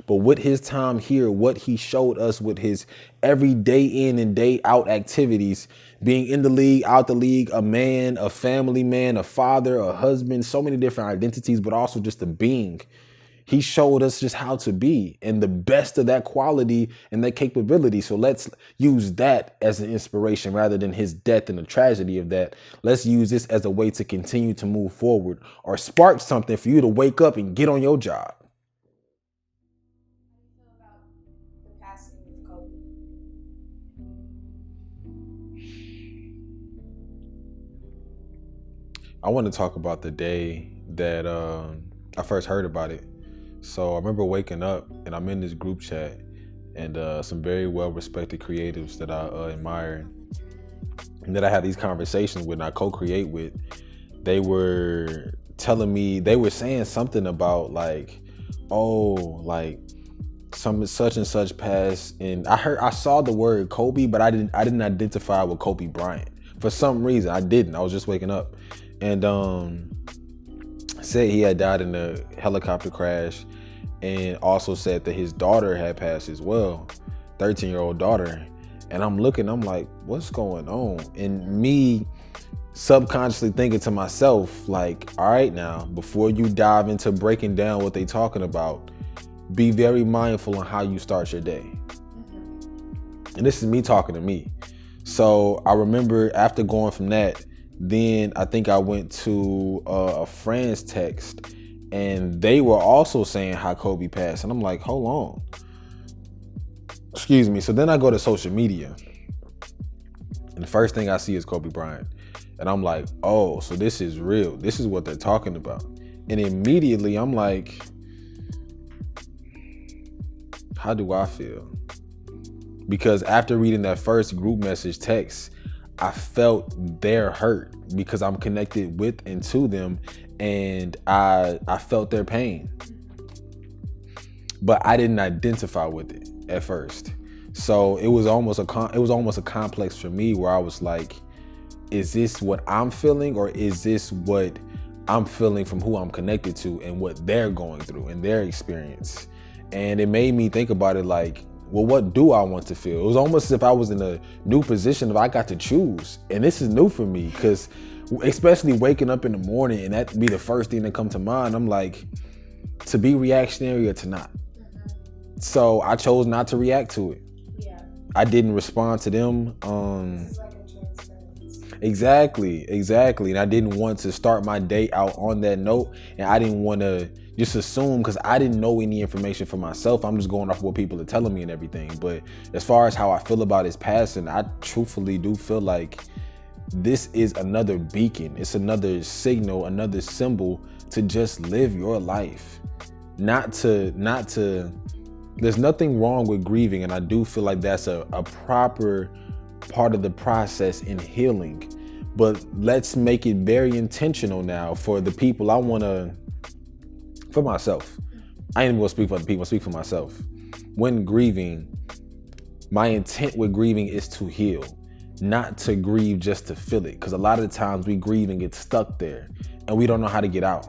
But with his time here, what he showed us with his every day in and day out activities, being in the league, out the league, a man, a family man, a father, a husband, so many different identities, but also just a being. He showed us just how to be and the best of that quality and that capability. So let's use that as an inspiration rather than his death and the tragedy of that. Let's use this as a way to continue to move forward or spark something for you to wake up and get on your job. I want to talk about the day that I first heard about it. So I remember waking up and I'm in this group chat and some very well-respected creatives that I admire and that I had these conversations with and I co-create with. They were telling me, they were saying something about like, oh, like some such and such passed. And I saw the word Kobe, but I didn't identify with Kobe Bryant. For some reason, I didn't. I was just waking up. And said he had died in a helicopter crash, and also said that his daughter had passed as well, 13-year-old daughter. And I'm looking, I'm like, what's going on? And me subconsciously thinking to myself, like, all right, now, before you dive into breaking down what they talking about, be very mindful on how you start your day. And this is me talking to me. So I remember after going from that, then I think I went to a friend's text and they were also saying how Kobe passed. And I'm like, hold on. Excuse me. So then I go to social media and the first thing I see is Kobe Bryant. And I'm like, oh, so this is real. This is what they're talking about. And immediately I'm like, how do I feel? Because after reading that first group message text, I felt their hurt because I'm connected with and to them, and I felt their pain. But I didn't identify with it at first. So it was almost a complex for me where I was like, is this what I'm feeling, or is this what I'm feeling from who I'm connected to and what they're going through and their experience? And it made me think about it like, well, what do I want to feel? It was almost as if I was in a new position if I got to choose. And this is new for me because especially waking up in the morning and that be the first thing that come to mind, I'm like, to be reactionary or to not. So I chose not to react to it. Yeah. I didn't respond to them. Exactly. And I didn't want to start my day out on that note. And I didn't want to just assume, because I didn't know any information for myself. I'm just going off what people are telling me and everything. But as far as how I feel about his passing, I truthfully do feel like this is another beacon. It's another signal, another symbol to just live your life. Not to, there's nothing wrong with grieving. And I do feel like that's a proper part of the process in healing. But let's make it very intentional now for the people I want to, for myself. I ain't even gonna speak for other people, I speak for myself. When grieving, my intent with grieving is to heal, not to grieve just to feel it. Because a lot of the times we grieve and get stuck there and we don't know how to get out.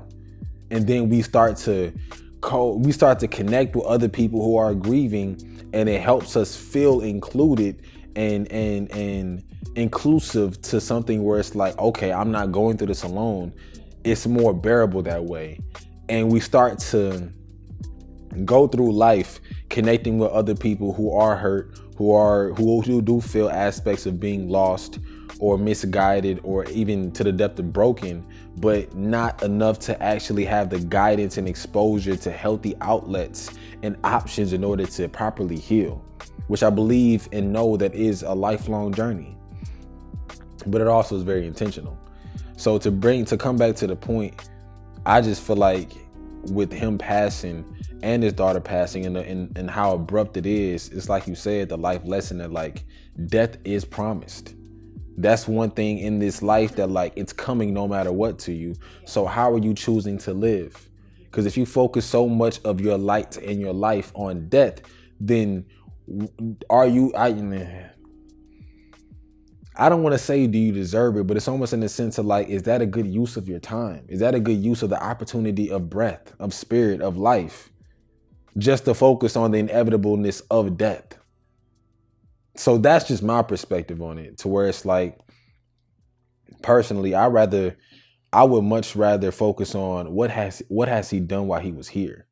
And then we start to connect with other people who are grieving, and it helps us feel included and inclusive to something where it's like, okay, I'm not going through this alone. It's more bearable that way. And we start to go through life connecting with other people who are hurt, who do feel aspects of being lost or misguided or even to the depth of broken, but not enough to actually have the guidance and exposure to healthy outlets and options in order to properly heal, which I believe and know that is a lifelong journey. But it also is very intentional. So to come back to the point, I just feel like with him passing and his daughter passing and how abrupt it is, it's like you said, the life lesson that like death is promised. That's one thing in this life that like it's coming no matter what to you. So how are you choosing to live? Because if you focus so much of your light in your life on death, then are you, I don't want to say do you deserve it, but it's almost in the sense of like, is that a good use of your time? Is that a good use of the opportunity of breath, of spirit, of life? just to focus on the inevitableness of death. So that's just my perspective on it, to where it's like, personally, I would much rather focus on what has he done while he was here.